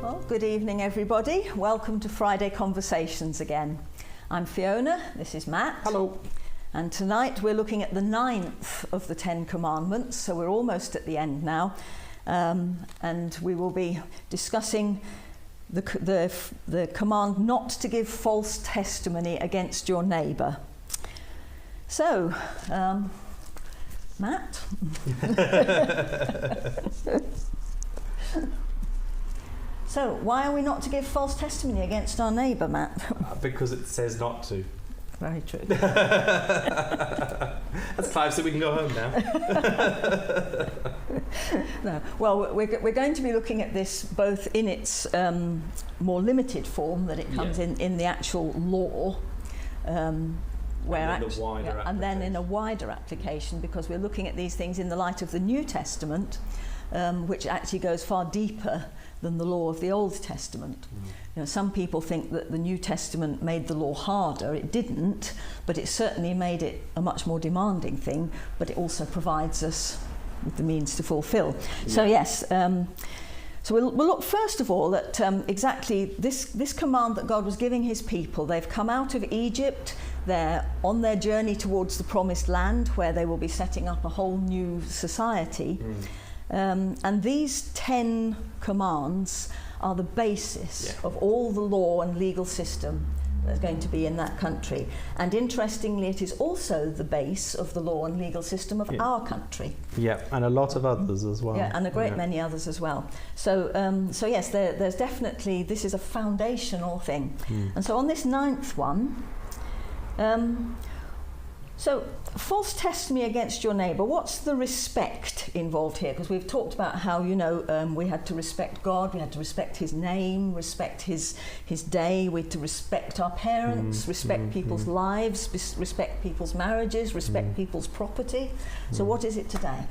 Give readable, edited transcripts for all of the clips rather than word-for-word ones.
Well, good evening, everybody. Welcome to Friday Conversations again. I'm Fiona, this is Matt. Hello. And tonight we're looking at the 9th of the 10 Commandments, so we're almost at the end now. And we will be discussing the command not to give false testimony against your neighbour. So, Matt? So, why are we not to give false testimony against our neighbour, Matt? Because it says not to. Very true. That's Clive, so we can go home now. No. Well, we're going to be looking at this both in its more limited form that it comes in the actual law, and then in a wider application, because we're looking at these things in the light of the New Testament, which actually goes far deeper than the law of the Old Testament. You know, some people think that the New Testament made the law harder. It didn't, but it certainly made it a much more demanding thing, but it also provides us with the means to fulfill. So yes, so we'll look first of all at exactly this command that God was giving his people. They've come out of Egypt, they're on their journey towards the promised land where they will be setting up a whole new society. And these 10 commands are the basis of all the law and legal system that's going to be in that country. And interestingly, it is also the base of the law and legal system of our country. Yeah, and a lot of others as well. Yeah, and a great many others as well. So, so yes, there's definitely, this is a foundational thing. And so on this 9th one, so false testimony against your neighbour, what's the respect involved here? Because we've talked about how, you know, we had to respect God, we had to respect his name, respect his day, we had to respect our parents, respect people's lives, respect people's marriages, respect people's property. So what is it today?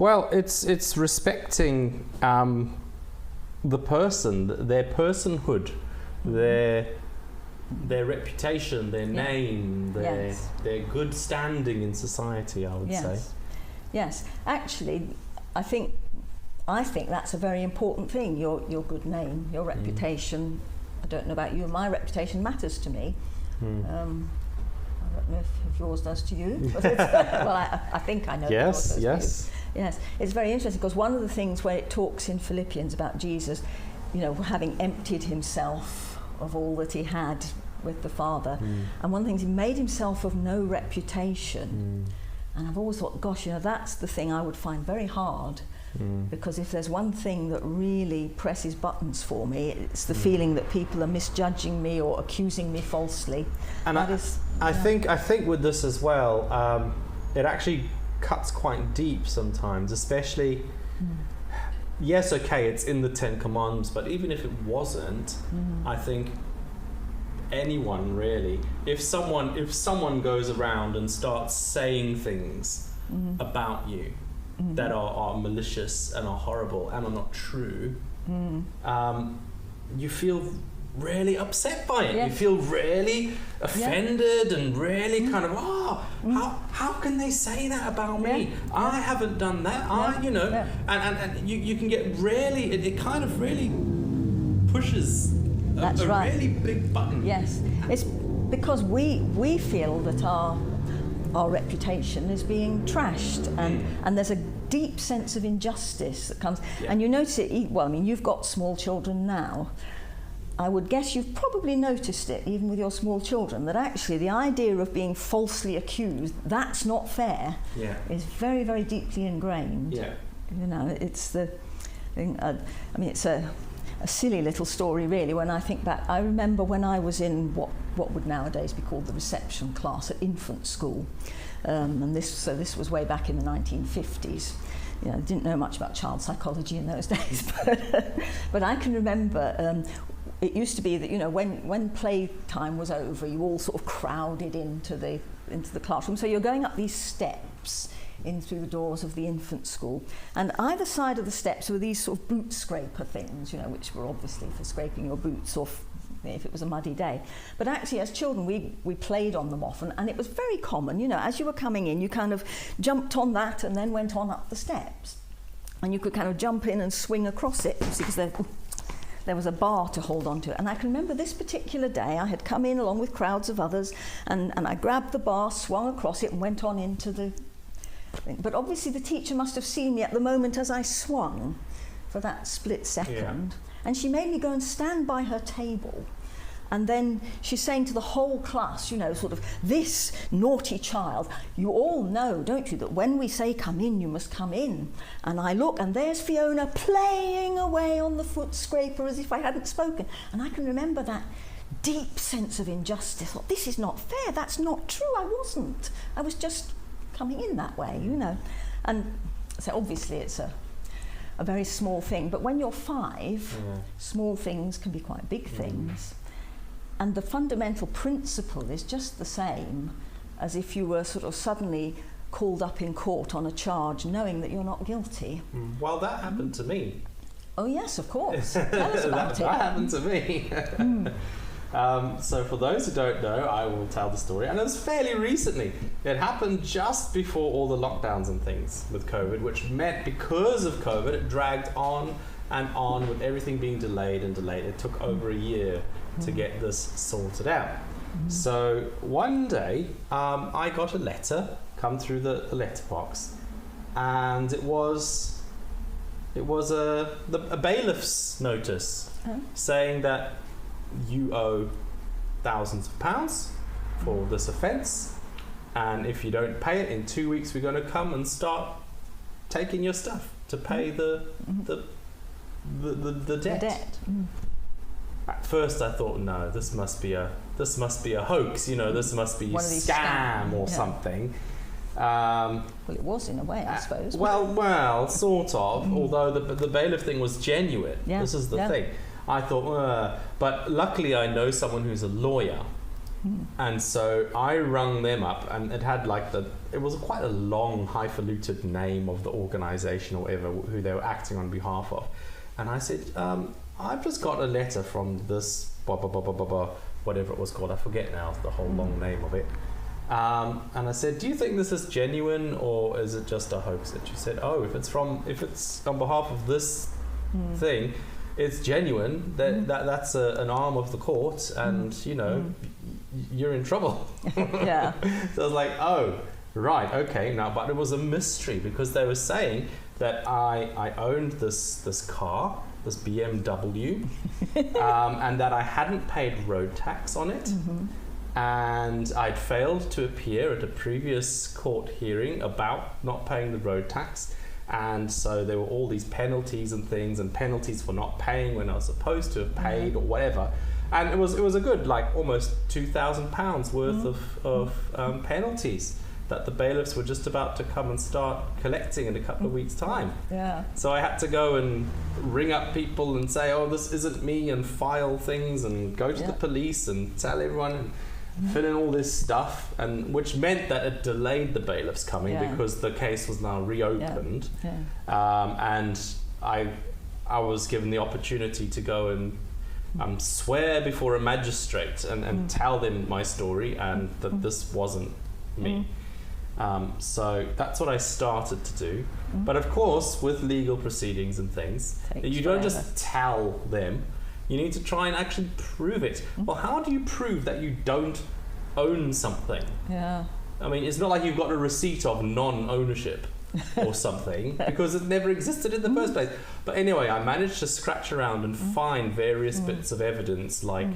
Well, it's respecting the person, their personhood, their reputation, their name, their good standing in society, I would say. Yes, actually, I think that's a very important thing. Your good name, your reputation. I don't know about you, my reputation matters to me. I don't know if yours does to you. Well, I think I know. Yours does to you. Yes, it's very interesting because one of the things where it talks in Philippians about Jesus, you know, having emptied himself of all that he had with the Father. And one of the things, he made himself of no reputation. And I've always thought, gosh, you know, that's the thing I would find very hard, because if there's one thing that really presses buttons for me, it's the feeling that people are misjudging me or accusing me falsely. And I think with this as well, it actually cuts quite deep sometimes, especially yes, okay, it's in the 10 Commandments, but even if it wasn't, I think anyone really, if someone goes around and starts saying things about you that are malicious and are horrible and are not true, you feel really upset by it. You feel really offended and really kind of, how can they say that about me? I haven't done that. And you can get really, it kind of really pushes a really big button. Yes, it's because we feel that our reputation is being trashed, and there's a deep sense of injustice that comes, and you notice it. Well, I mean, you've got small children now. I would guess you've probably noticed it, even with your small children, that actually the idea of being falsely accused, that's not fair, is very, very deeply ingrained. You know, it's the thing. I mean, it's a silly little story, really. When I think back, I remember when I was in what would nowadays be called the reception class at infant school, and this was way back in the 1950s. You know, I didn't know much about child psychology in those days, but I can remember. It used to be that, you know, when playtime was over, you all sort of crowded into the classroom. So you're going up these steps in through the doors of the infant school, and either side of the steps were these sort of boot scraper things, you know, which were obviously for scraping your boots off if it was a muddy day. But actually, as children, we played on them often, and it was very common, you know, as you were coming in, you kind of jumped on that and then went on up the steps. and you could kind of jump in and swing across it, because there was a bar to hold on to. And I can remember this particular day, I had come in along with crowds of others, and I grabbed the bar, swung across it, and went on into the thing. But obviously the teacher must have seen me at the moment as I swung for that split second. And she made me go and stand by her table. And then she's saying to the whole class, you know, sort of, this naughty child, you all know, don't you, that when we say come in, you must come in. And I look, and there's Fiona playing away on the foot scraper as if I hadn't spoken. And I can remember that deep sense of injustice. Thought, this is not fair, that's not true, I wasn't. I was just coming in that way, you know. And so obviously it's a very small thing, but when you're 5, small things can be quite big things. And the fundamental principle is just the same as if you were sort of suddenly called up in court on a charge knowing that you're not guilty. Well, that happened to me. Oh yes, of course. Tell us about it. That happened to me. So for those who don't know, I will tell the story. And it was fairly recently. It happened just before all the lockdowns and things with COVID, which meant because of COVID, it dragged on and on with everything being delayed and delayed. It took over a year to get this sorted out. So one day I got a letter come through the letterbox, and it was a bailiff's notice saying that you owe thousands of pounds for this offence, and if you don't pay it in 2 weeks, we're going to come and start taking your stuff to pay the debt. At first I thought, no, this must be a hoax, you know, this must be a scam or something. Well, it was in a way, I suppose. Well, sort of, although the bailiff thing was genuine. This is the thing. I thought, but luckily I know someone who's a lawyer. And so I rung them up, and it had it was quite a long, highfalutin name of the organisation or whatever, who they were acting on behalf of. And I said, I've just got a letter from this, blah, blah, blah, blah, blah, blah, whatever it was called. I forget now the whole long name of it. And I said, do you think this is genuine or is it just a hoax? And she said, oh, if it's on behalf of this thing, it's genuine. That's an arm of the court, and you know, you're in trouble. So I was like, oh, right, okay. Now, but it was a mystery because they were saying that I owned this car, this BMW, and that I hadn't paid road tax on it, and I'd failed to appear at a previous court hearing about not paying the road tax, and so there were all these penalties and things, and penalties for not paying when I was supposed to have paid or whatever. And it was a good, almost £2,000 worth of penalties that the bailiffs were just about to come and start collecting in a couple of weeks' time. So I had to go and ring up people and say, oh, this isn't me, and file things and go to the police and tell everyone and fill in all this stuff, and which meant that it delayed the bailiffs coming because the case was now reopened. And I was given the opportunity to go and swear before a magistrate and tell them my story and that this wasn't me. So that's what I started to do. But of course, with legal proceedings and things, you don't just tell them. You need to try and actually prove it. Well, how do you prove that you don't own something? I mean, it's not like you've got a receipt of non-ownership or something because it never existed in the first place. But anyway, I managed to scratch around and find various bits of evidence, like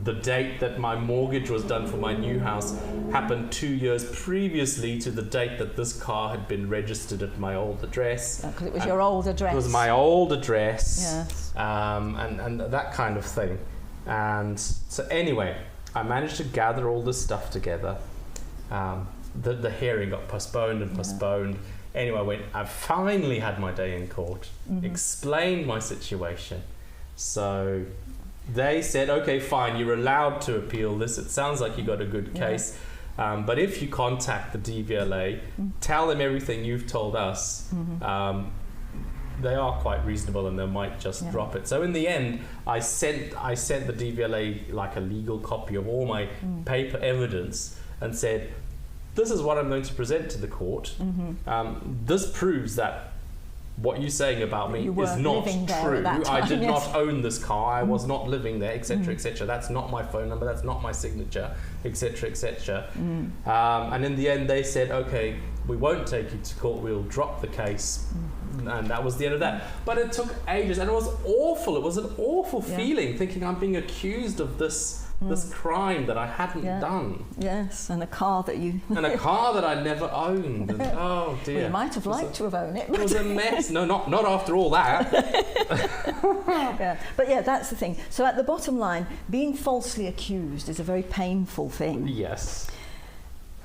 the date that my mortgage was done for my new house happened 2 years previously to the date that this car had been registered at my old address. Because it was your old address. It was my old address, and that kind of thing. And so anyway, I managed to gather all this stuff together. The hearing got postponed and postponed. Anyway, I finally had my day in court, explained my situation. So they said, okay, fine, you're allowed to appeal this. It sounds like you got a good case. But if you contact the DVLA, tell them everything you've told us, they are quite reasonable and they might just drop it. So in the end, I sent the DVLA a legal copy of all my paper evidence and said, this is what I'm going to present to the court. This proves that what you're saying about me is not true. I did not own this car. I was not living there, etc., etc. That's not my phone number. That's not my signature, etc., etc. And in the end, they said, okay, we won't take you to court. We'll drop the case. And that was the end of that. But it took ages, and it was awful. It was an awful feeling, thinking I'm being accused of this crime that I hadn't done. Yes, and a car that you... and a car that I never owned. And, oh dear. Well, you might have liked to have owned it. It was a mess. No, not after all that. But yeah, that's the thing. So at the bottom line, being falsely accused is a very painful thing. Yes.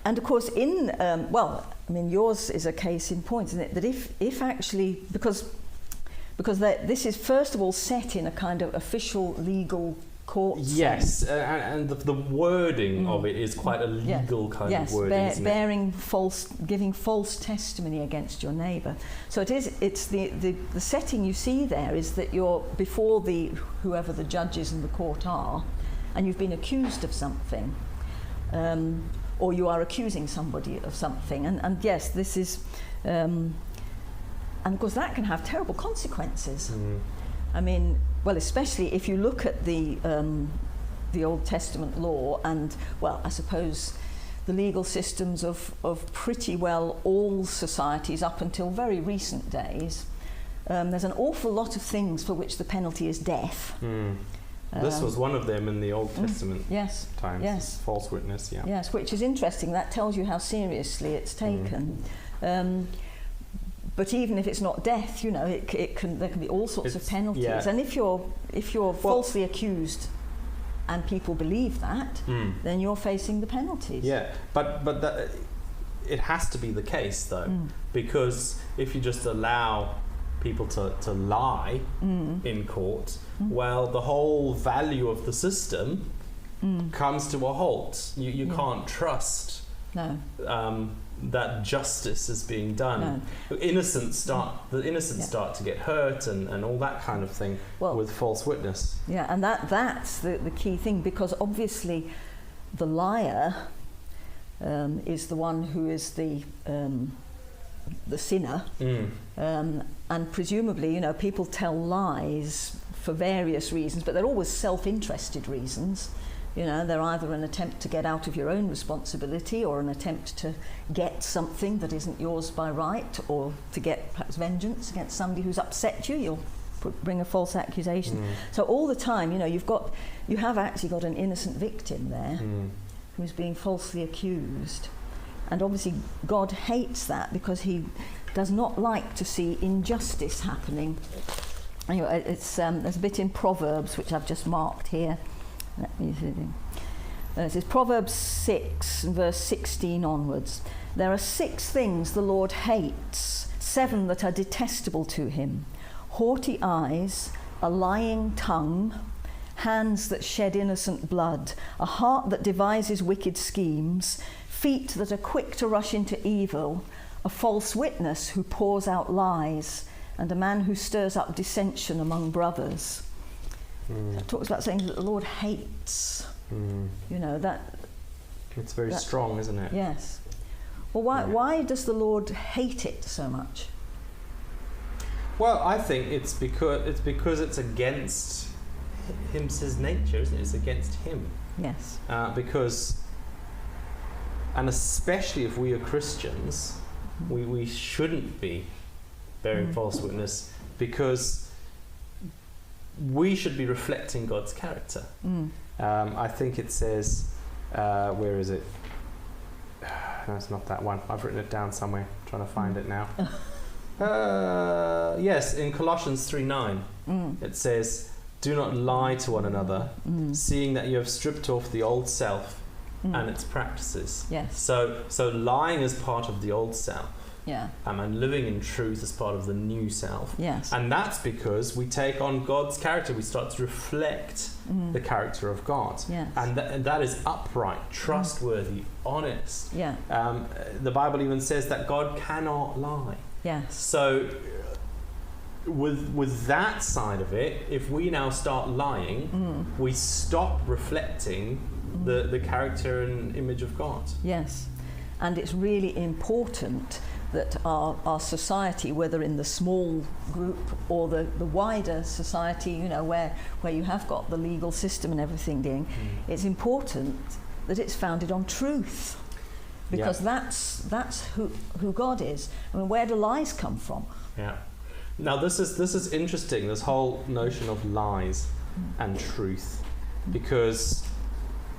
And of course, yours is a case in point, isn't it? That if actually, because this is first of all set in a kind of official legal court. Yes, and the wording of it is quite a legal kind of wording, isn't it? Giving false testimony against your neighbour. So it's the setting you see there is that you're before whoever the judges in the court are, and you've been accused of something. Or you are accusing somebody of something, and yes, this is, and of course that can have terrible consequences. I mean, well, especially if you look at the Old Testament law, and well, I suppose the legal systems of pretty well all societies up until very recent days. There's an awful lot of things for which the penalty is death. This was one of them in the Old Testament times. Yes. False witness, yeah. Yes, which is interesting. That tells you how seriously it's taken. But even if it's not death, you know, there can be all sorts of penalties. Yeah. And if you're falsely accused and people believe that, then you're facing the penalties. Yeah, but it has to be the case though, because if you just allow people to lie in court, well, the whole value of the system comes to a halt. You can't trust that justice is being done. No. The innocents start to get hurt and all that kind of thing with false witness. Yeah, and that's the key thing, because obviously the liar is the one who is the sinner, and presumably, you know, people tell lies for various reasons, but they're always self-interested reasons. You know, they're either an attempt to get out of your own responsibility, or an attempt to get something that isn't yours by right, or to get perhaps vengeance against somebody who's upset you. You'll bring a false accusation. So all the time, you know, you have actually got an innocent victim there who's being falsely accused. And obviously God hates that, because he does not like to see injustice happening. Anyway, there's a bit in Proverbs which I've just marked here. Let me see. It says Proverbs 6 and verse 16 onwards. There are 6 things the Lord hates, 7 that are detestable to him: haughty eyes, a lying tongue, hands that shed innocent blood, a heart that devises wicked schemes, feet that are quick to rush into evil, a false witness who pours out lies, and a man who stirs up dissension among brothers. It talks about things that the Lord hates. You know, that... It's very strong, isn't it? Yes. Well, why does the Lord hate it so much? Well, I think it's because it's against his nature, isn't it? It's against him. Yes. Because, and especially if we are Christians, we shouldn't be bearing false witness, because we should be reflecting God's character. I think it says, where is it? No, it's not that one. I've written it down somewhere. I'm trying to find it now. Yes, in Colossians 3:9, it says, "Do not lie to one another, seeing that you have stripped off the old self and its practices." Yes. So lying is part of the old self. Yeah. And living in truth is part of the new self. Yes. And that's because we take on God's character. We start to reflect the character of God. Yes. And that is upright, trustworthy, honest. Yeah. The Bible even says that God cannot lie. Yes. So with that side of it, if we now start lying, we stop reflecting the character and image of God. Yes. And it's really important that our society, whether in the small group or the wider society, you know, where you have got the legal system and everything doing, it's important that it's founded on truth, because that's who God is. I mean, where do lies come from? Yeah. Now this is interesting, this whole notion of lies and truth, because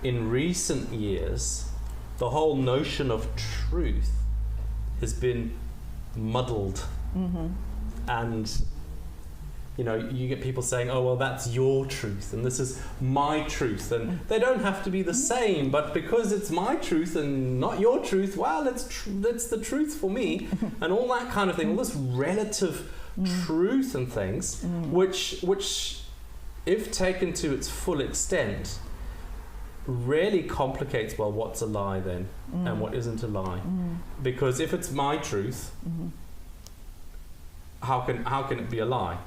in recent years the whole notion of truth has been muddled. And you know, you get people saying, oh well, that's your truth and this is my truth, and they don't have to be the same, but because it's my truth and not your truth, well, it's the truth for me, and all that kind of thing, all this relative truth and things, which if taken to its full extent really complicates, well, what's a lie then and what isn't a lie, because if it's my truth, how can it be a lie?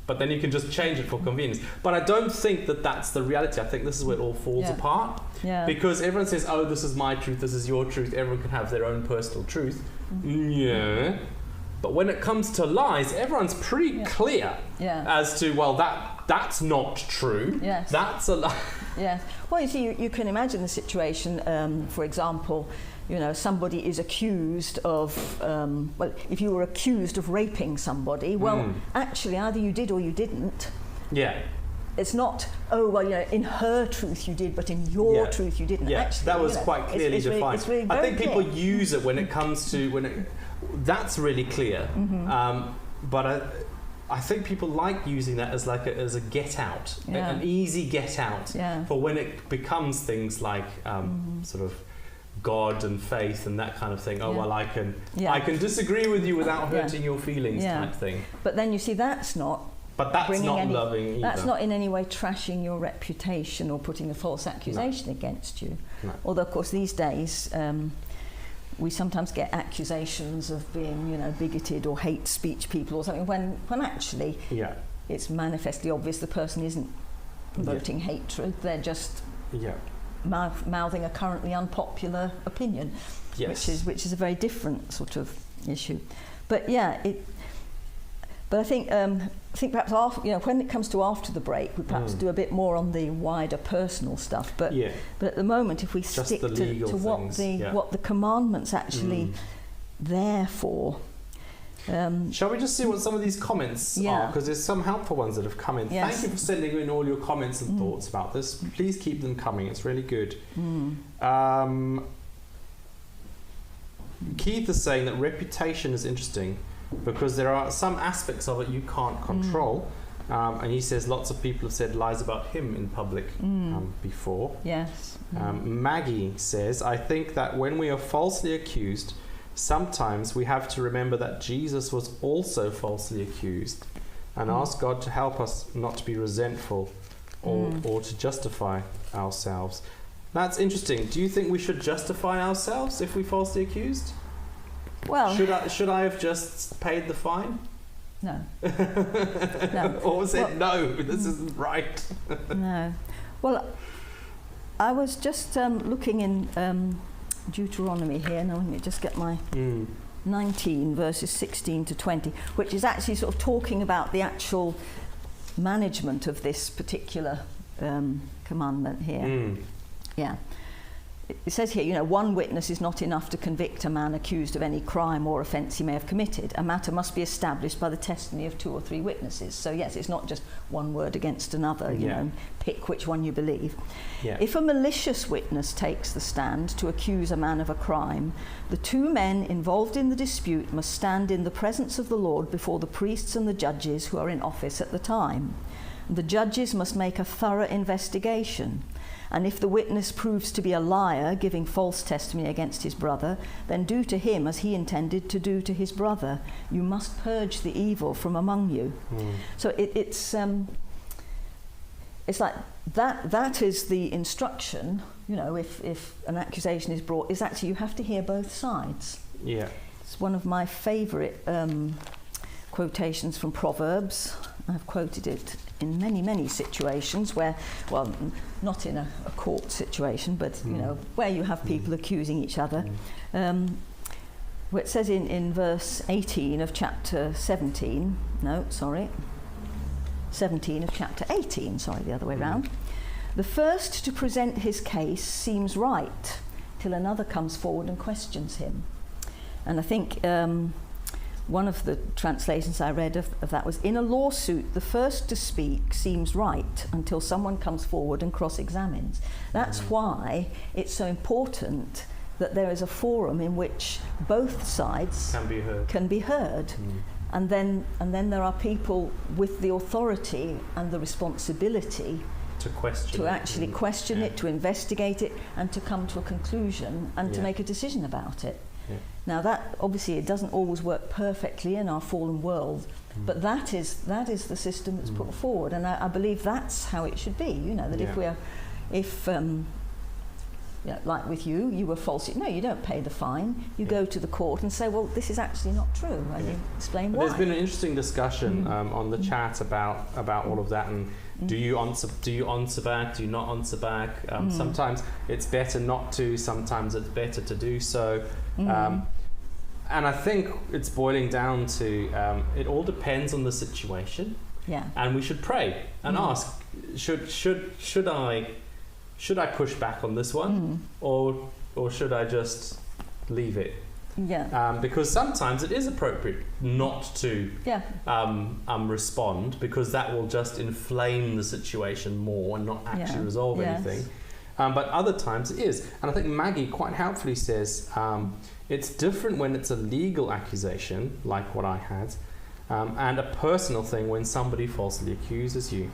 But then you can just change it for convenience. But I don't think that that's the reality. I think this is where it all falls apart, because everyone says, oh, this is my truth, this is your truth, everyone can have their own personal truth. But when it comes to lies, everyone's pretty clear as to, well, that's not true. Yes. That's a lie. Yes. Well, you see, you can imagine the situation, for example, you know, somebody is accused of, well, if you were accused of raping somebody, well, actually, either you did or you didn't. Yeah. It's not, oh, well, you know, in her truth you did, but in your truth you didn't. Yeah, actually, that was quite clearly defined. It's really I think clear. people use it when it comes to, that's really clear. But I think people like using that as as a get out, an easy get out, for when it becomes things like sort of God and faith and that kind of thing. Oh well, I can disagree with you without hurting your feelings, type thing. But then you see, that's not. But that's not loving either. That's not in any way trashing your reputation or putting a false accusation against you. No. Although, of course, these days we sometimes get accusations of being, you know, bigoted or hate speech people or something, when actually it's manifestly obvious the person isn't voting hatred. They're just mouthing a currently unpopular opinion, which is a very different sort of issue. But but I think perhaps after, you know, when it comes to after the break, we perhaps do a bit more on the wider personal stuff. But at the moment, if we just stick to what the commandments actually there for. Shall we just see what some of these comments are? Because there's some helpful ones that have come in. Yes. Thank you for sending in all your comments and thoughts about this. Please keep them coming. It's really good. Keith is saying that reputation is interesting because there are some aspects of it you can't control. And he says lots of people have said lies about him in public before. Yes. Maggie says, I think that when we are falsely accused, sometimes we have to remember that Jesus was also falsely accused and ask God to help us not to be resentful or to justify ourselves. That's interesting. Do you think we should justify ourselves if we're falsely accused? Well, should I have just paid the fine? No. No. Or said, no, this isn't right? No. Well, I was just looking in Deuteronomy here. Now, let me just get my 19 verses 16 to 20, which is actually sort of talking about the actual management of this particular commandment here. Yeah. It says here, you know, one witness is not enough to convict a man accused of any crime or offence he may have committed. A matter must be established by the testimony of 2 or 3 witnesses. So yes, it's not just one word against another, you know, pick which one you believe. Yeah. If a malicious witness takes the stand to accuse a man of a crime, the 2 men involved in the dispute must stand in the presence of the Lord before the priests and the judges who are in office at the time. The judges must make a thorough investigation. And if the witness proves to be a liar, giving false testimony against his brother, then do to him as he intended to do to his brother. You must purge the evil from among you. So it's like that is the instruction, you know, if an accusation is brought, is actually you have to hear both sides. Yeah. It's one of my favourite quotations from Proverbs. I've quoted it in many, many situations where, well, not in a court situation, but, you know, where you have people accusing each other. Well, it says in verse 18 of chapter 17, 17 of chapter 18, the other way round. The first to present his case seems right till another comes forward and questions him. And I think one of the translations I read of that was, in a lawsuit, the first to speak seems right until someone comes forward and cross-examines. That's why it's so important that there is a forum in which both sides can be heard. And then there are people with the authority and the responsibility to actually question it, to investigate it, and to come to a conclusion and to make a decision about it. Now that obviously it doesn't always work perfectly in our fallen world, but that is the system that's put forward, and I believe that's how it should be. That if like with you were false. No, you don't pay the fine. You go to the court and say, well, this is actually not true, and you explain why. There's been an interesting discussion on the chat about all of that, and do you answer back? Do you not answer back? Sometimes it's better not to. Sometimes it's better to do so. And I think it's boiling down to it all depends on the situation. Yeah. And we should pray and ask, should I push back on this one, or should I just leave it? Yeah. Because sometimes it is appropriate not to respond, because that will just inflame the situation more and not actually resolve anything. But other times it is. And I think Maggie quite helpfully says it's different when it's a legal accusation, like what I had, and a personal thing when somebody falsely accuses you.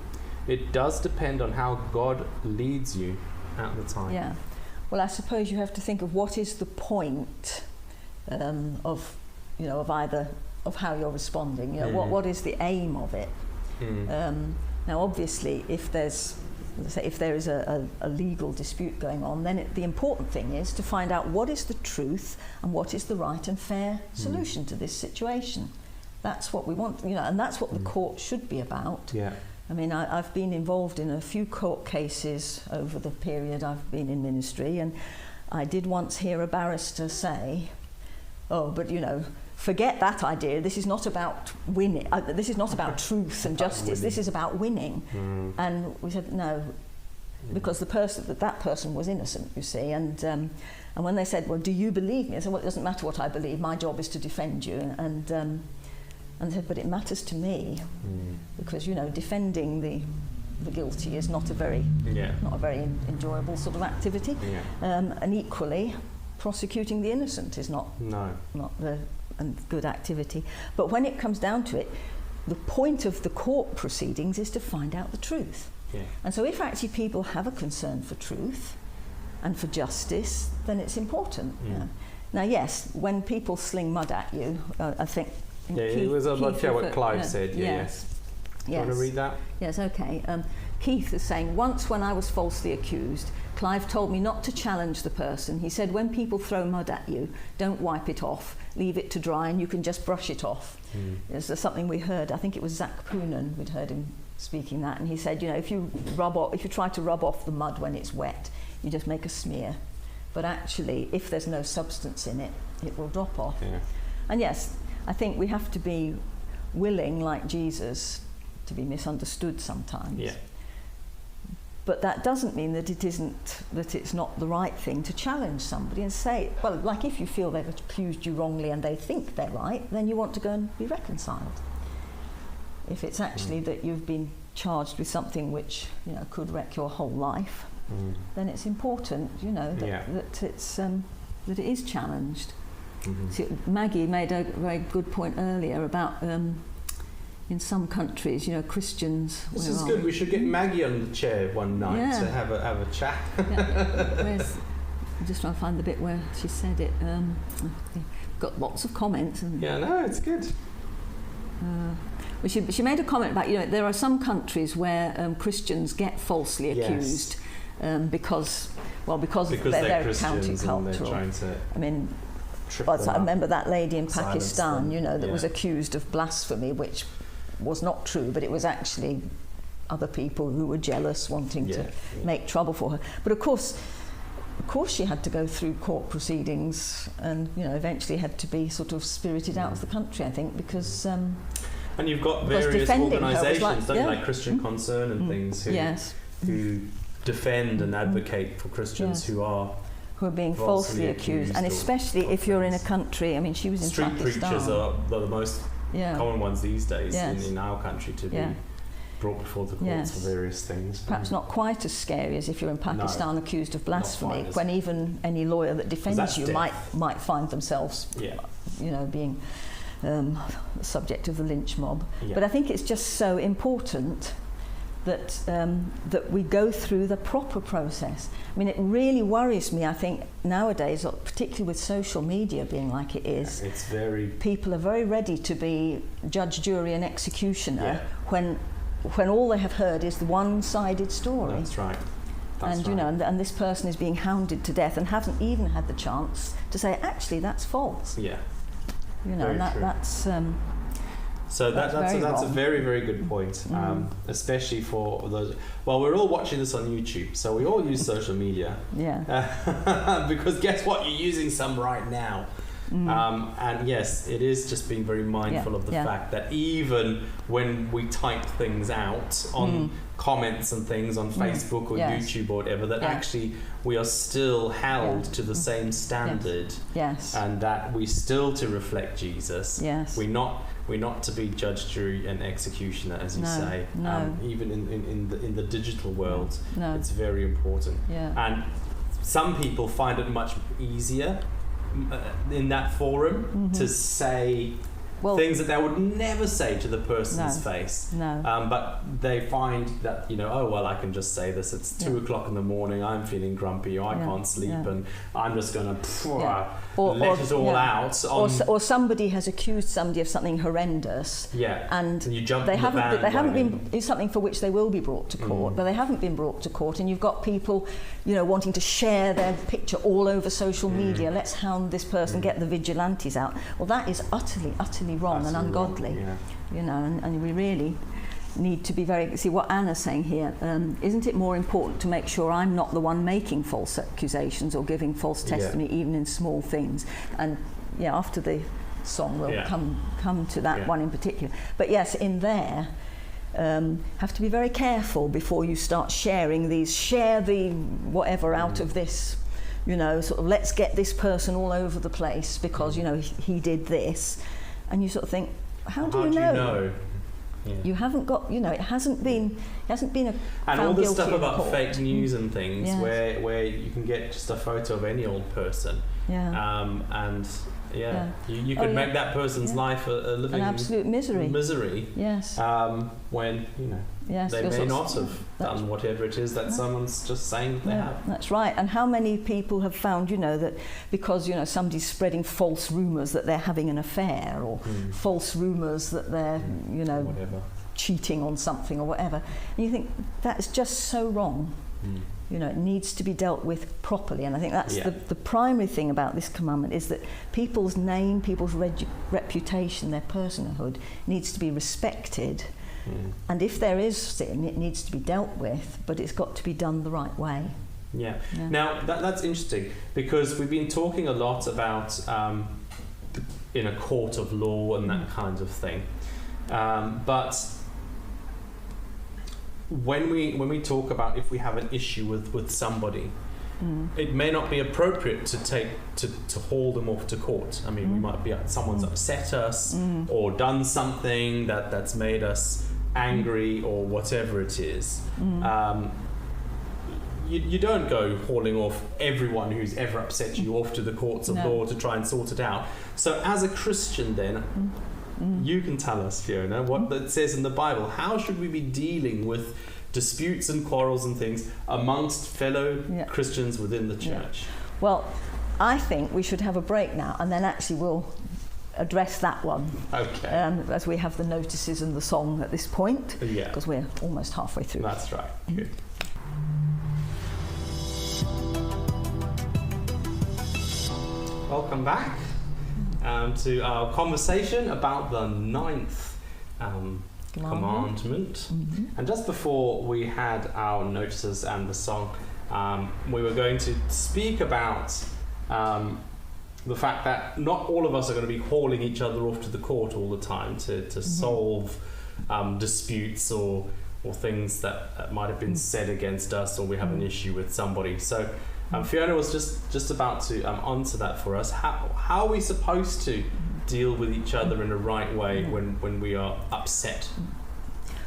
It does depend on how God leads you at the time. Yeah. Well, I suppose you have to think of what is the point of how you're responding. What is the aim of it? Now, obviously, if there is a legal dispute going on, then the important thing is to find out what is the truth and what is the right and fair solution to this situation. That's what we want, and that's what the court should be about. Yeah. I mean, I've been involved in a few court cases over the period I've been in ministry, and I did once hear a barrister say, "Oh, but forget that idea. This is not about winning. This is not about truth and justice. This is about winning." And we said no, because that person was innocent, you see. And when they said, "Well, do you believe me?" I said, "Well, it doesn't matter what I believe. My job is to defend you." And they said, "But it matters to me, because defending the guilty is not a very enjoyable sort of activity. And equally, prosecuting the innocent is not a good activity. But when it comes down to it, the point of the court proceedings is to find out the truth. And so if actually people have a concern for truth and for justice, then it's important. Now, yes, when people sling mud at you, I think... it was about what Clive said. Yes. Do you want to read that? Yes, okay. Keith is saying, once when I was falsely accused, Clive told me not to challenge the person. He said, when people throw mud at you, don't wipe it off, leave it to dry, and you can just brush it off. There's something we heard, I think it was Zach Poonen, we'd heard him speaking that, and he said, if you try to rub off the mud when it's wet, you just make a smear. But actually, if there's no substance in it, it will drop off. And yes, I think we have to be willing, like Jesus, to be misunderstood sometimes. But that doesn't mean that it's not the right thing to challenge somebody and say, well, like if you feel they've accused you wrongly and they think they're right, then you want to go and be reconciled. If it's actually that you've been charged with something which could wreck your whole life, then it's important, that it is challenged. See, Maggie made a very good point earlier about in some countries, Christians. This is good. We should get Maggie on the chair one night to have a chat. I'm just trying to find the bit where she said it. Got lots of comments. It's good. Well, she made a comment about there are some countries where Christians get falsely accused because they're countercultural. I mean. I remember that lady in Pakistan, that was accused of blasphemy, which was not true, but it was actually other people who were jealous wanting to make trouble for her. But of course, of course she had to go through court proceedings and, you know, eventually had to be sort of spirited out of the country, I think, because... and you've got various organisations, don't you, like Christian Concern and things who defend and advocate for Christians who are being falsely accused. And especially if you're in a country, I mean, she was in Street Pakistan. preachers are the most common ones these days in our country to be brought before the courts for various things. Perhaps not quite as scary as if you're in Pakistan accused of blasphemy, when even any lawyer that defends you might find themselves, you know, being subject of the lynch mob. But I think it's just so important that that we go through the proper process. I mean, it really worries me, I think, nowadays, particularly with social media being like it is. It's very... People are very ready to be judge, jury and executioner when all they have heard is the one-sided story. That's right. You know, and this person is being hounded to death and hasn't even had the chance to say, actually, that's false. Yeah. You know, and that's... So that's a very, very good point, especially for those... Well, we're all watching this on YouTube, so we all use social media. Because guess what? You're using some right now. And yes, it is just being very mindful of the fact that even when we type things out on comments and things on Facebook or YouTube or whatever, that actually we are still held to the same standard, and that we still to reflect Jesus. We're not to be judge, jury and executioner, as you say. Even in the digital world, it's very important. And some people find it much easier in that forum to say things that they would never say to the person's face. But they find that, you know, oh, well, I can just say this. It's 2 o'clock in the morning. I'm feeling grumpy. I can't sleep. And I'm just going to let it all out. Or somebody has accused somebody of something horrendous. And you jump they haven't been, it's something for which they will be brought to court, but they haven't been brought to court. And you've got people, you know, wanting to share their picture all over social media. Let's hound this person, get the vigilantes out. Well, that is utterly wrong and ungodly. You know, and we really need to be very... See, what Anna's saying here, isn't it more important to make sure I'm not the one making false accusations or giving false testimony, even in small things? And after the song we'll come to that one in particular. But yes, in there, have to be very careful before you start sharing these, share the whatever out of this, you know, sort of let's get this person all over the place because, you know, he did this. And you sort of think, how do you know? You haven't got, you know, it hasn't been a and all this stuff about fake news and things where you can get just a photo of any old person and you could make that person's life a living an absolute misery when, you know, they may not have done whatever it is that someone's just saying that they have. That's right. And how many people have found, you know, that because, you know, somebody's spreading false rumours that they're having an affair or false rumours that they're, you know, cheating on something or whatever. And you think, that's just so wrong. You know, it needs to be dealt with properly. And I think that's the primary thing about this commandment is that people's name, people's reputation, their personhood needs to be respected. And if there is sin, it needs to be dealt with, but it's got to be done the right way. Now, that's interesting because we've been talking a lot about in a court of law and that kind of thing. But when we talk about if we have an issue with somebody, it may not be appropriate to haul them off to court. I mean, we might be someone's upset us or done something that's made us angry or whatever it is. You don't go hauling off everyone who's ever upset you off to the courts of law to try and sort it out. So as a Christian then, you can tell us, Fiona, what it says in the Bible. How should we be dealing with disputes and quarrels and things amongst fellow Christians within the church? Well, I think we should have a break now and then actually we'll address that one. Okay. As we have the notices and the song at this point. Because we're almost halfway through. That's right. Good. Welcome back to our conversation about the 9th commandment. And just before we had our notices and the song, we were going to speak about the fact that not all of us are going to be hauling each other off to the court all the time to solve disputes or things that might have been said against us, or we have an issue with somebody. So Fiona was just about to answer that for us. How are we supposed to deal with each other in the right way when we are upset?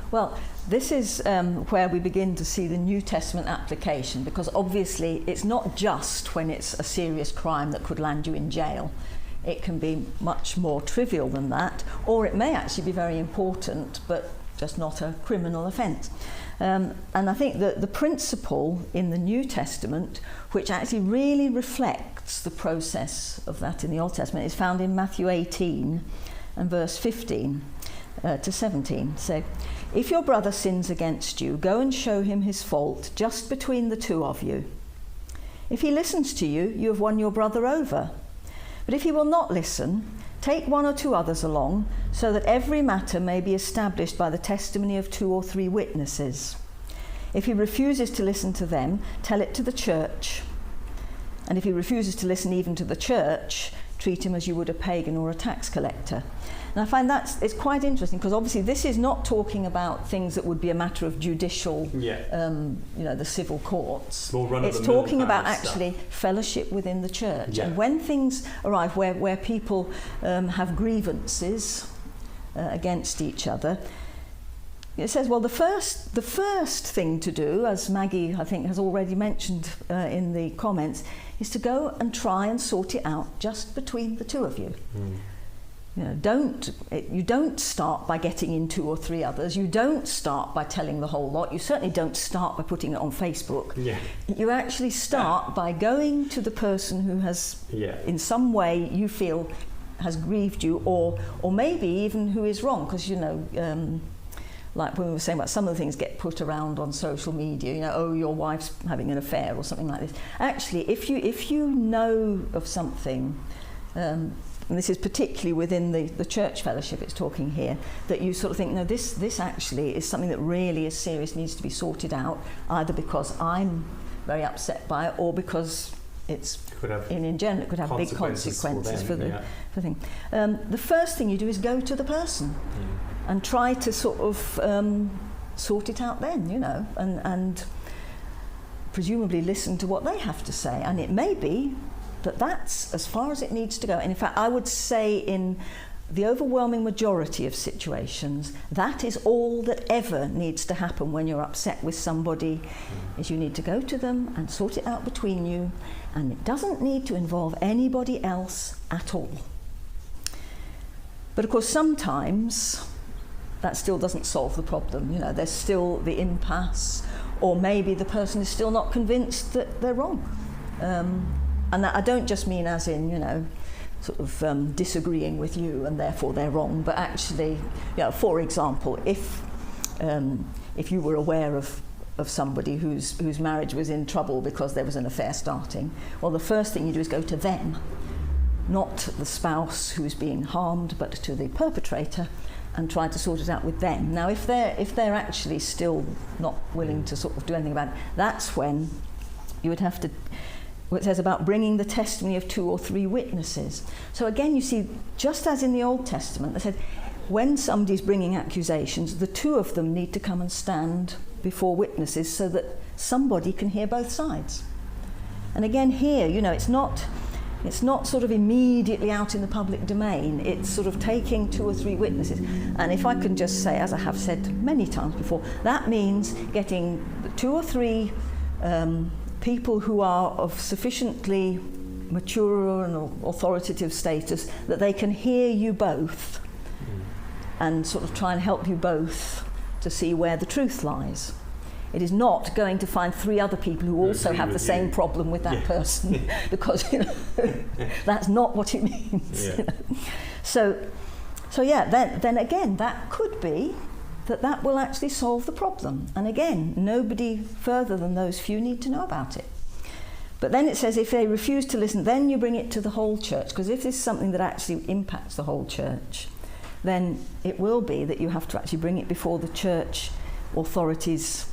Well, this is where we begin to see the New Testament application, because obviously it's not just when it's a serious crime that could land you in jail. It can be much more trivial than that, or it may actually be very important, but just not a criminal offence. And I think that the principle in the New Testament, which actually really reflects the process of that in the Old Testament, is found in Matthew 18 and verse 15 to 17. So, if your brother sins against you, go and show him his fault just between the two of you. If he listens to you, you have won your brother over. But if he will not listen, take one or two others along, so that every matter may be established by the testimony of 2 or 3 witnesses. If he refuses to listen to them, tell it to the church. And if he refuses to listen even to the church, treat him as you would a pagan or a tax collector. And I find it's quite interesting, because obviously this is not talking about things that would be a matter of judicial, the civil courts. It's talking about actually fellowship within the church. And when things arrive where people have grievances against each other, it says, well, the first thing to do, as Maggie, I think, has already mentioned in the comments, is to go and try and sort it out just between the two of you. You know, you don't start by getting in 2 or 3 others. You don't start by telling the whole lot. You certainly don't start by putting it on Facebook. You actually start by going to the person who has, in some way, you feel has grieved you, or maybe even who is wrong, because like when we were saying about some of the things get put around on social media, oh, your wife's having an affair or something like this. Actually, if you know of something, and this is particularly within the church fellowship it's talking here, that you sort of think, no, this actually is something that really is serious, needs to be sorted out, either because I'm very upset by it, or because it's in general it could have big consequences for the thing. The first thing you do is go to the person and try to sort of sort it out then, and presumably listen to what they have to say. And it may be that's as far as it needs to go. And in fact, I would say in the overwhelming majority of situations, that is all that ever needs to happen when you're upset with somebody, is you need to go to them and sort it out between you, and it doesn't need to involve anybody else at all. But of course, sometimes that still doesn't solve the problem. There's still the impasse, or maybe the person is still not convinced that they're wrong. And that I don't just mean as in, sort of disagreeing with you and therefore they're wrong, but actually, for example, if you were aware of somebody whose marriage was in trouble because there was an affair starting, well, the first thing you do is go to them, not the spouse who's being harmed, but to the perpetrator, and try to sort it out with them. Now, if they're actually still not willing to sort of do anything about it, that's when you would have to. It says about bringing the testimony of 2 or 3 witnesses. So again, you see, just as in the Old Testament, they said when somebody's bringing accusations, the 2 of them need to come and stand before witnesses so that somebody can hear both sides. And again here, it's not sort of immediately out in the public domain. It's sort of taking 2 or 3 witnesses. And if I can just say, as I have said many times before, that means getting 2 or 3 people who are of sufficiently mature and authoritative status that they can hear you both and sort of try and help you both to see where the truth lies. It is not going to find 3 other people who also have the same problem with that person, because that's not what it means. So then again, that could be that will actually solve the problem. And again, nobody further than those few need to know about it. But then it says if they refuse to listen, then you bring it to the whole church, because if this is something that actually impacts the whole church, then it will be that you have to actually bring it before the church authorities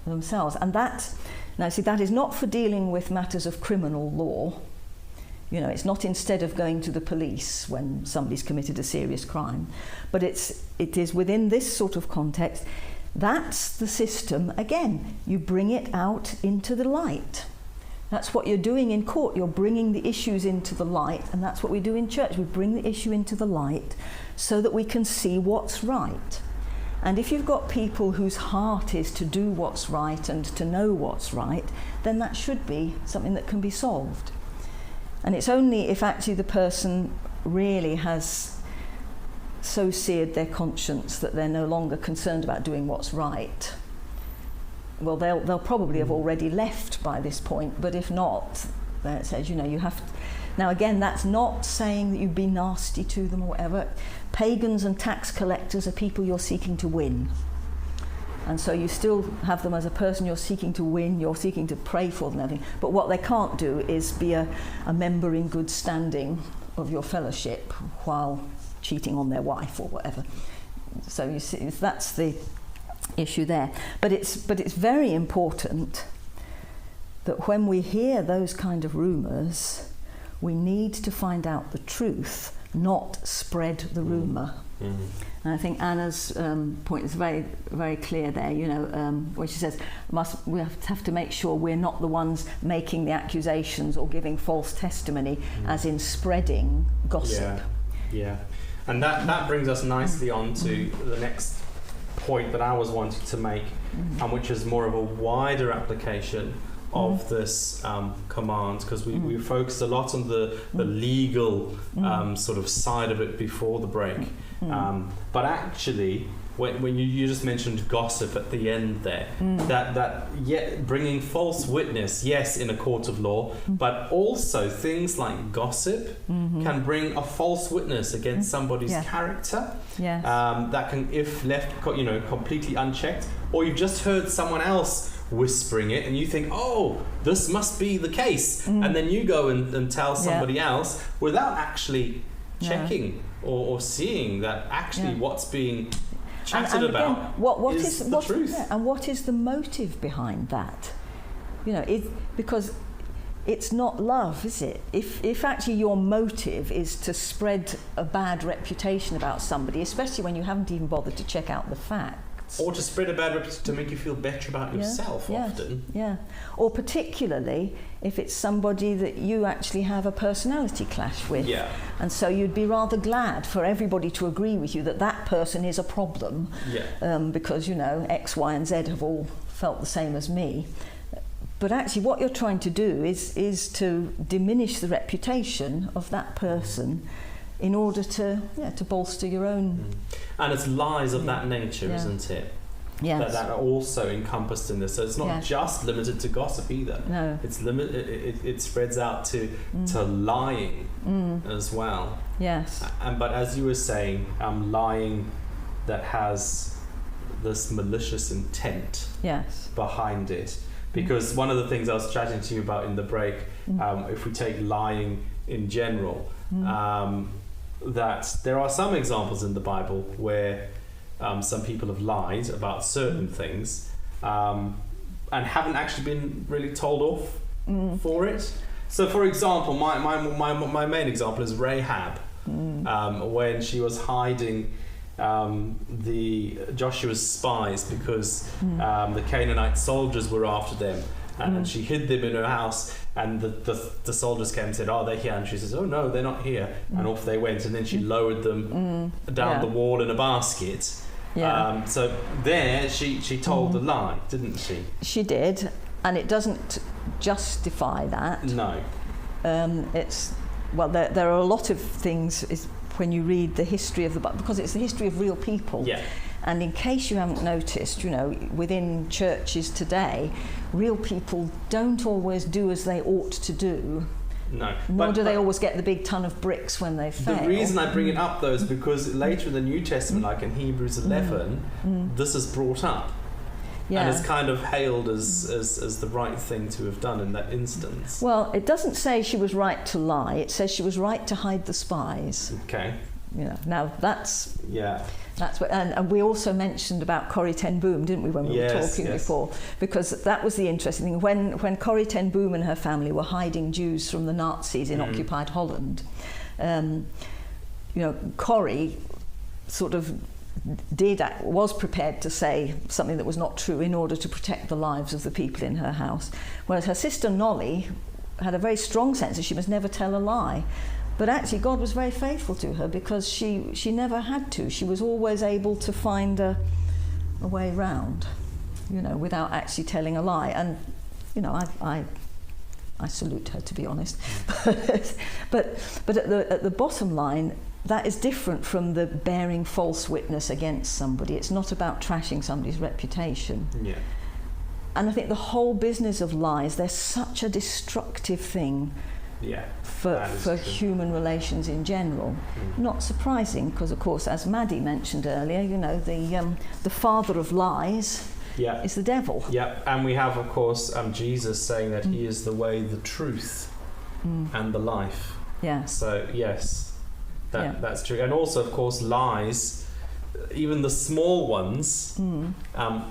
themselves. And that Now, see, that is not for dealing with matters of criminal law. You know, it's not instead of going to the police when somebody's committed a serious crime, but it is within this sort of context. That's the system. Again, you bring it out into the light. That's what you're doing in court. You're bringing the issues into the light, and that's what we do in church. We bring the issue into the light so that we can see what's right. And if you've got people whose heart is to do what's right and to know what's right, then that should be something that can be solved. And it's only if actually the person really has so seared their conscience that they're no longer concerned about doing what's right. Well, they'll probably have already left by this point, but if not, then it says, you know, you have to. Now again, that's not saying that you be nasty to them or whatever. Pagans and tax collectors are people you're seeking to win. And so you still have them as a person you're seeking to win, you're seeking to pray for them and everything. But what they can't do is be a member in good standing of your fellowship while cheating on their wife or whatever. So you see, that's the issue there. But it's very important that when we hear those kind of rumours, we need to find out the truth, not spread the rumour. Mm-hmm. And I think Anna's point is very, very clear there, you know, where she says we have to make sure we're not the ones making the accusations or giving false testimony, as in spreading gossip. Yeah. And that brings us nicely on to the next point that I was wanting to make, and which is more of a wider application of this command, because we focused a lot on the legal sort of side of it before the break. But actually, when you just mentioned gossip at the end there, that bringing false witness, yes, in a court of law, but also things like gossip can bring a false witness against somebody's character. Yes. That can, if left, completely unchecked, or you've just heard someone else whispering it and you think, oh, this must be the case, and then you go and tell somebody else without actually checking or seeing that actually what's being chatted and again, about what is the truth. Yeah, and what is the motive behind that? You know, because it's not love, is it? If actually your motive is to spread a bad reputation about somebody, especially when you haven't even bothered to check out the facts. Or to spread a bad reputation to make you feel better about yourself often. Yeah. Or particularly if it's somebody that you actually have a personality clash with. Yeah. And so you'd be rather glad for everybody to agree with you that that person is a problem. Yeah. Because, you know, X, Y and Z have all felt the same as me. But actually what you're trying to do is to diminish the reputation of that person in order to bolster your own. And it's lies of that nature, isn't it? Yes. That are also encompassed in this. So it's not just limited to gossip either. No. It's it spreads out to lying as well. Yes. But as you were saying, lying that has this malicious intent behind it. Because one of the things I was chatting to you about in the break, if we take lying in general, that there are some examples in the Bible where some people have lied about certain things and haven't actually been really told off for it. So, for example, my main example is Rahab, when she was hiding the Joshua's spies because the Canaanite soldiers were after them. And she hid them in her house, and the soldiers came and said, "Oh, they're here." And she says, "Oh no, they're not here." And off they went, and then she lowered them down the wall in a basket. So there she told the lie, didn't she? She did, and it doesn't justify that. No. There are a lot of things when you read the history of the Bible, because it's the history of real people. Yeah. And in case you haven't noticed, you know, within churches today, real people don't always do as they ought to do. No. Nor do they always get the big ton of bricks when they fail. The reason I bring it up, though, is because later in the New Testament, like in Hebrews 11, this is brought up. Yeah. And it's kind of hailed as the right thing to have done in that instance. Well, it doesn't say she was right to lie. It says she was right to hide the spies. Okay. now that's what, and we also mentioned about Corrie ten Boom, didn't we, when we were talking before, because that was the interesting thing. When Corrie ten Boom and her family were hiding Jews from the Nazis in occupied Holland, Corrie sort of was prepared to say something that was not true in order to protect the lives of the people in her house, whereas her sister Nolly had a very strong sense that she must never tell a lie. But actually God was very faithful to her, because she never had to. She was always able to find a way round, without actually telling a lie. And I salute her, to be honest. but at the bottom line, that is different from the bearing false witness against somebody. It's not about trashing somebody's reputation. Yeah. And I think the whole business of lies, they're such a destructive thing for human relations in general. Not surprising, because of course, as Maddie mentioned earlier, the father of lies is the devil. Yeah, and we have, of course, Jesus saying that he is the way, the truth, and the life. Yeah. So yes. That's true. And also, of course, lies, even the small ones,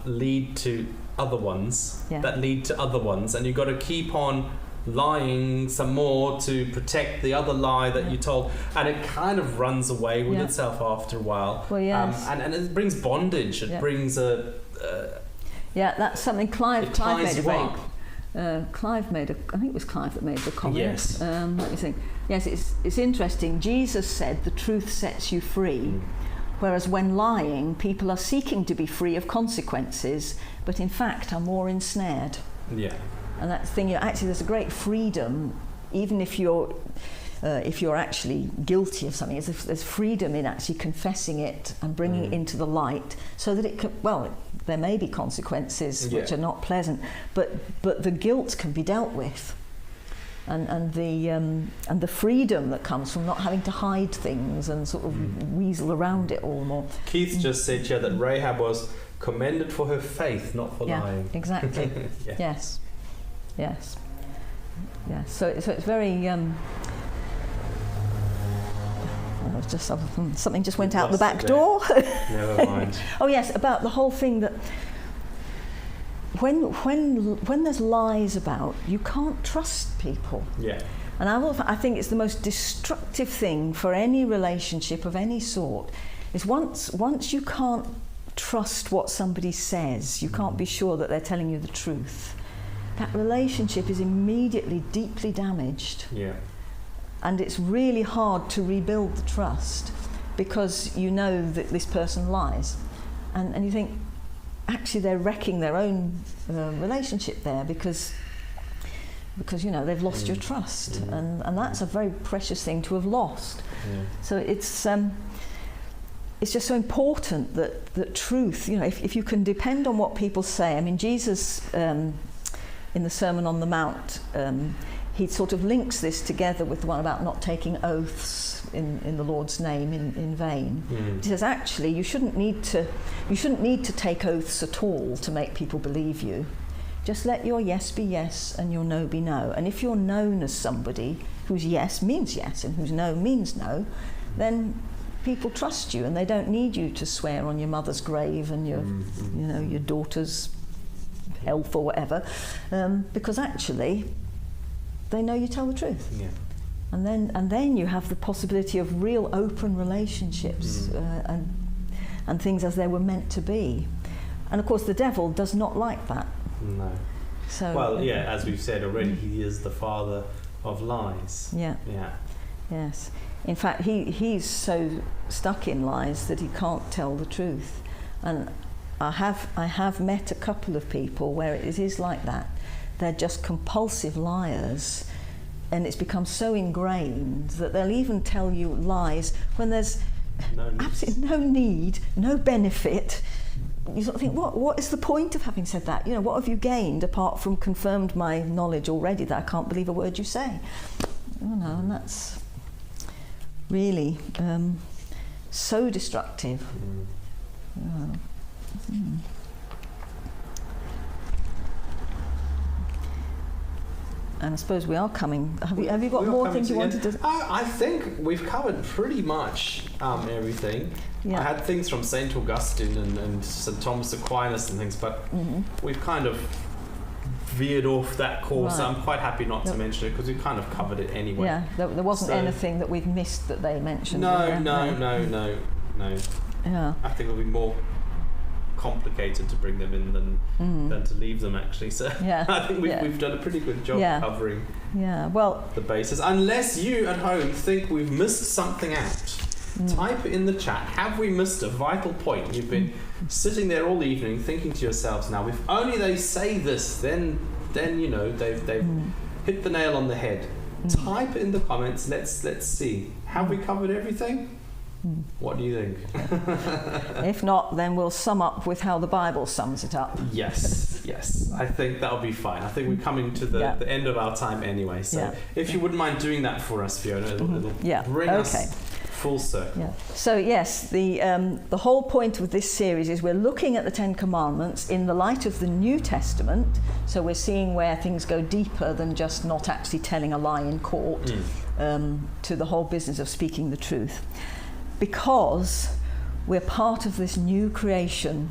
lead to other ones that lead to other ones. And you've got to keep on lying some more to protect the other lie that you told. And it kind of runs away with itself after a while. Well, yes. And it brings bondage. It brings a... that's something Clive made a very... Clive made I think it was Clive that made the comment. Yes. Let me think. Yes, it's interesting. Jesus said the truth sets you free, whereas when lying, people are seeking to be free of consequences, but in fact are more ensnared. Yeah. And that's the thing. Actually, there's a great freedom, even if you're actually guilty of something. There's freedom in actually confessing it and bringing it into the light, so that it can. Well, there may be consequences which are not pleasant, but the guilt can be dealt with. And the freedom that comes from not having to hide things and sort of weasel around it all more. Keith just said here that Rahab was commended for her faith, not for lying. Exactly. Yes. So it's very. Just something just went out the back door. Never mind. Oh yes, about the whole thing that. When there's lies about, you can't trust people. Yeah. And I think it's the most destructive thing for any relationship of any sort, is once you can't trust what somebody says, you can't be sure that they're telling you the truth, that relationship is immediately deeply damaged. Yeah. And it's really hard to rebuild the trust, because you know that this person lies. And you think, actually they're wrecking their own relationship there, because they've lost your trust, and that's a very precious thing to have lost. So it's just so important that truth, if you can depend on what people say. I mean, Jesus in the Sermon on the Mount, he sort of links this together with the one about not taking oaths in the Lord's name in vain. He says, actually, you shouldn't need to take oaths at all to make people believe you. Just let your yes be yes and your no be no. And if you're known as somebody whose yes means yes and whose no means no, then people trust you, and they don't need you to swear on your mother's grave and your daughter's health or whatever, because actually they know you tell the truth. Yeah. And then you have the possibility of real open relationships and things as they were meant to be. And of course the devil does not like that. No. So as we've said already, he is the father of lies. Yeah. Yeah. Yes. In fact, he's so stuck in lies that he can't tell the truth. And I have met a couple of people where it is like that. They're just compulsive liars, and it's become so ingrained that they'll even tell you lies when there's absolutely no need, no benefit. You sort of think, what is the point of having said that? What have you gained apart from confirmed my knowledge already that I can't believe a word you say? And that's really so destructive. And I suppose we are coming. Have you got more things you wanted to? I think we've covered pretty much everything. Yeah. I had things from St. Augustine and St. Thomas Aquinas and things, but we've kind of veered off that course. Right. So I'm quite happy not to mention it because we've kind of covered it anyway. Yeah, there wasn't anything that we've missed that they mentioned. No. Yeah. I think it'll be more complicated to bring them in than to leave them, actually. So I think we've done a pretty good job covering the bases. Unless you at home think we've missed something out, type it in the chat. Have we missed a vital point? You've been sitting there all evening thinking to yourselves, now if only they say this, then you know they've hit the nail on the head. Type it in the comments. Let's see. Have we covered everything? What do you think? If not, then we'll sum up with how the Bible sums it up. Yes. I think that'll be fine. I think we're coming to the end of our time anyway. So if you wouldn't mind doing that for us, Fiona, it'll bring us full circle. Yeah. So yes, the whole point of this series is we're looking at the Ten Commandments in the light of the New Testament. So we're seeing where things go deeper than just not actually telling a lie in court, to the whole business of speaking the truth. Because we're part of this new creation,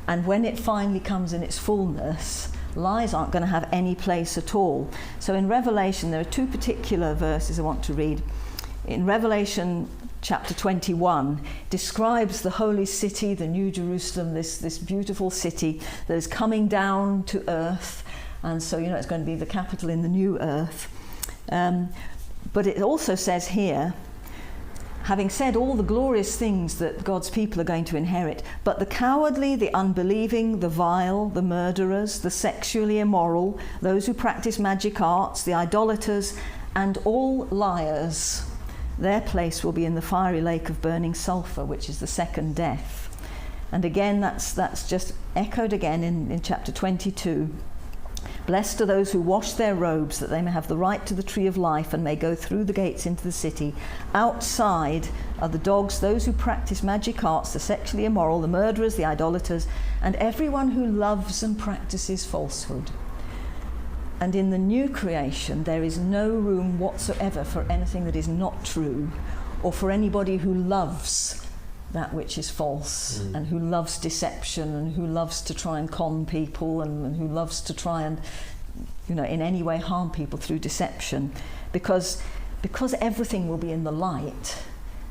and when it finally comes in its fullness, lies aren't going to have any place at all. So in Revelation, there are two particular verses I want to read. In Revelation chapter 21, describes the holy city, the New Jerusalem, this beautiful city that is coming down to earth, and so it's going to be the capital in the new earth. But it also says here, having said all the glorious things that God's people are going to inherit, but the cowardly, the unbelieving, the vile, the murderers, the sexually immoral, those who practice magic arts, the idolaters, and all liars, their place will be in the fiery lake of burning sulphur, which is the second death. And again, that's just echoed again in chapter 22. Blessed are those who wash their robes, that they may have the right to the tree of life and may go through the gates into the city. Outside are the dogs, those who practice magic arts, the sexually immoral, the murderers, the idolaters, and everyone who loves and practices falsehood. And in the new creation, there is no room whatsoever for anything that is not true, or for anybody who loves that which is false, and who loves deception, and who loves to try and con people, and who loves to try and, in any way harm people through deception. Because everything will be in the light,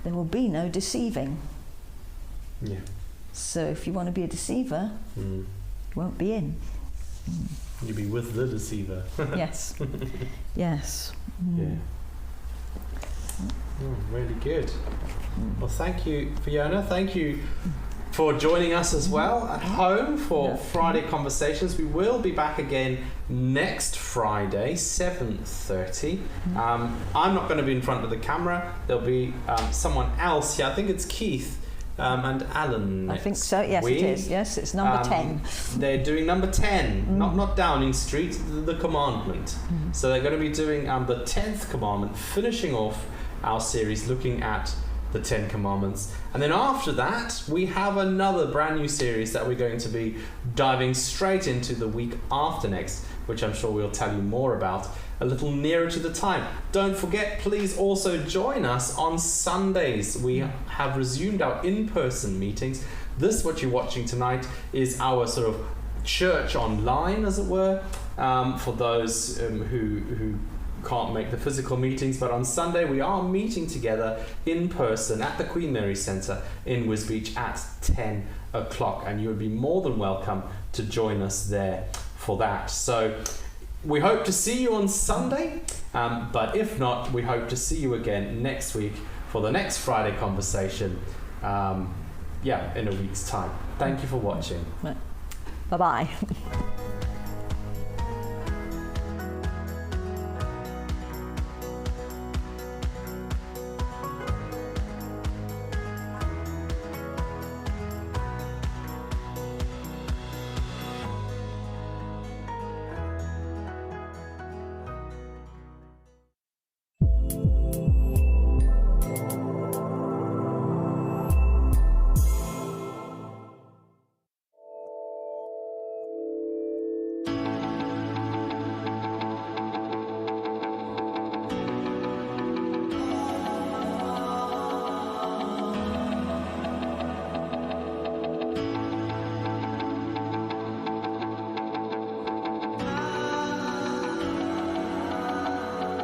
there will be no deceiving. Yeah. So if you want to be a deceiver, you won't be in. You'll be with the deceiver. Yes. Yes. Yeah. Really good. Well, thank you, Fiona. Thank you for joining us as well at home for Friday Conversations. We will be back again next Friday, 7:30. I'm not going to be in front of the camera. There'll be someone else here. I think it's Keith and Alan next I think so. Yes, it is. Yes, it's number 10. They're doing number 10, not Downing Street, the commandment. So they're going to be doing the 10th commandment, finishing off our series looking at the 10 Commandments. And then after that, we have another brand new series that we're going to be diving straight into the week after next, which I'm sure we'll tell you more about a little nearer to the time. Don't forget, please also join us on Sundays. We have resumed our in-person meetings. This, what you're watching tonight, is our sort of church online, as it were, for those who can't make the physical meetings, but on Sunday we are meeting together in person at the Queen Mary Centre in Wisbech at 10 o'clock, and you would be more than welcome to join us there for that. So we hope to see you on Sunday, but if not, we hope to see you again next week for the next Friday Conversation, in a week's time. Thank you for watching. Bye-bye.